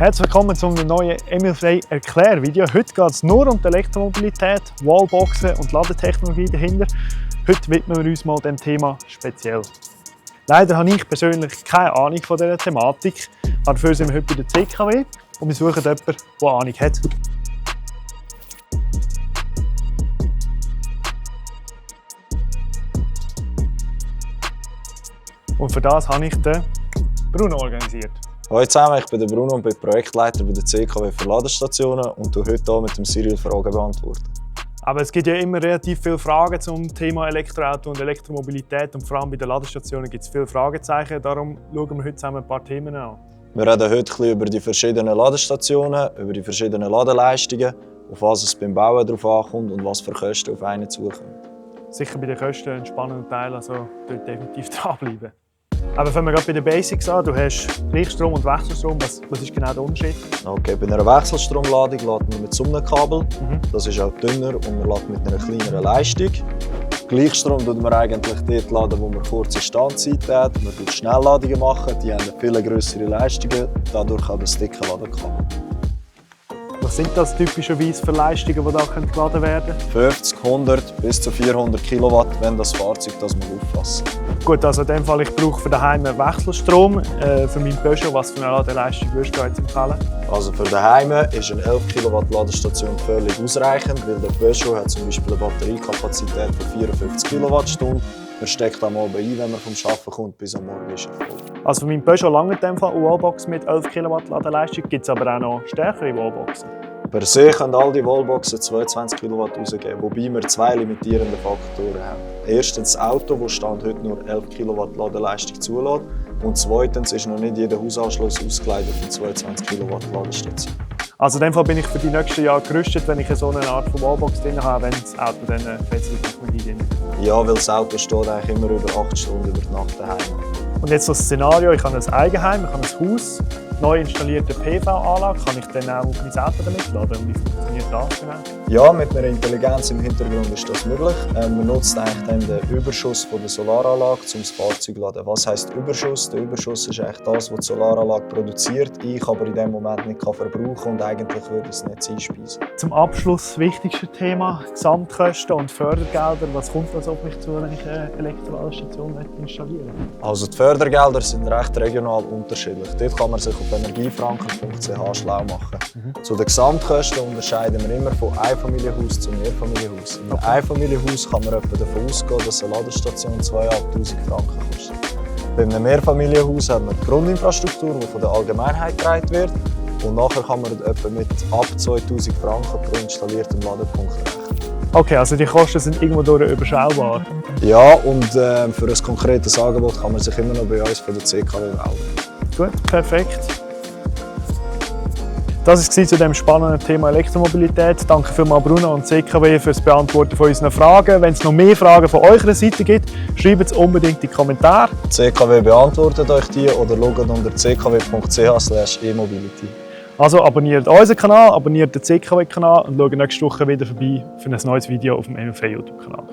Herzlich willkommen zu einem neuen Emil-Frey Erklärvideo. Heute geht es nur um die Elektromobilität, Wallboxen und Ladetechnologie dahinter. Heute widmen wir uns mal dem Thema speziell. Leider habe ich persönlich keine Ahnung von dieser Thematik. Dafür sind wir heute bei der CKW und wir suchen jemanden, der Ahnung hat. Und für das habe ich den Bruno organisiert. Hallo zusammen, ich bin Bruno und bin Projektleiter bei der CKW für Ladestationen und du heute hier mit dem Cyril Fragen beantworten. Aber es gibt ja immer relativ viele Fragen zum Thema Elektroauto und Elektromobilität und vor allem bei den Ladestationen gibt es viele Fragezeichen. Darum schauen wir heute zusammen ein paar Themen an. Wir reden heute ein bisschen über die verschiedenen Ladestationen, über die verschiedenen Ladeleistungen, auf was es beim Bauen drauf ankommt und was für Kosten auf einen zukommen. Sicher bei den Kosten ein spannender Teil, also dort definitiv dranbleiben. Aber fangen wir gerade bei den Basics an. Du hast Gleichstrom und Wechselstrom. Was ist genau der Unterschied? Okay, bei einer Wechselstromladung laden wir mit Sonnenkabel. Das ist auch dünner und wir laden mit einer kleineren Leistung. Gleichstrom laden wir eigentlich dort laden, wo wir kurze Standzeit haben. Wir machen Schnellladungen machen, die haben viel größere Leistungen, dadurch auch das dicke Ladekabel. Was sind das typischerweise für Leistungen, die da geladen werden können? 50, 100 bis zu 400 Kilowatt, wenn das Fahrzeug das auffasst. Gut, also in dem Fall, ich brauche für daheim Wechselstrom. Für mein Peugeot, was für eine Ladeleistung würdest du jetzt empfehlen? Also für daheim ist eine 11 Kilowatt Ladestation völlig ausreichend, weil der Peugeot hat zum Beispiel eine Batteriekapazität von 54 Kilowattstunden. Er steckt am Abend ein, wenn man vom Arbeiten kommt, bis am Morgen ist er voll. Also für mein Peugeot lange in dem Fall eine Wallbox mit 11 Kilowatt Ladeleistung. Gibt es aber auch noch stärkere Wallboxen? Per se können all die Wallboxen 22 Kilowatt rausgeben, wobei wir zwei limitierende Faktoren haben. Erstens das Auto, das Stand heute nur 11 Kilowatt Ladeleistung zulässt. Und zweitens ist noch nicht jeder Hausanschluss ausgeleitet für 22 Kilowatt Ladestation. Also in dem Fall bin ich für die nächsten Jahre gerüstet, wenn ich so eine Art von Wallbox drin habe, wenn das Auto dann plötzlich Technologie drin hat. Ja, weil das Auto steht eigentlich immer über 8 Stunden über die Nacht daheim. Und jetzt so ein Szenario, ich habe ein Eigenheim, ich habe ein Haus, neu installierte PV-Anlage, kann ich dann auch mein Auto damit laden? Und wie funktioniert das genau? Ja, mit einer Intelligenz im Hintergrund ist das möglich. Man nutzt eigentlich dann den Überschuss von der Solaranlage, um das Fahrzeug zu laden. Was heisst Überschuss? Der Überschuss ist eigentlich das, was die Solaranlage produziert, ich aber in dem Moment nicht verbrauchen kann und eigentlich würde es nicht einspeisen. Zum Abschluss das wichtigste Thema, Gesamtkosten und Fördergelder. Was kommt das auf mich zu, wenn ich eine Elektroladestation installieren möchte? Also die Fördergelder sind recht regional unterschiedlich. Dort kann man sich auf energiefranken.ch schlau machen. Zu den Gesamtkosten unterscheiden wir immer von Einfamilienhaus zu Mehrfamilienhaus. In einem Einfamilienhaus kann man etwa davon ausgehen, dass eine Ladestation 2'500 Franken kostet. Bei einem Mehrfamilienhaus haben wir die Grundinfrastruktur, die von der Allgemeinheit getragen wird. Und nachher kann man etwa mit ab 2000 Franken pro installiertem Ladepunkt rechnen. Okay, also die Kosten sind irgendwo durch überschaubar. Ja, und für ein konkretes Angebot kann man sich immer noch bei uns von der CKW melden. Gut, perfekt. Das war zu dem spannenden Thema Elektromobilität. Danke vielmals Bruno und CKW für das Beantworten von unseren Fragen. Wenn es noch mehr Fragen von eurer Seite gibt, schreibt es unbedingt in die Kommentare. Die CKW beantwortet euch die oder schaut unter ckw.ch/emobility. Also abonniert unseren Kanal, abonniert den CKW-Kanal und schaut nächste Woche wieder vorbei für ein neues Video auf dem Emil-Frey YouTube-Kanal.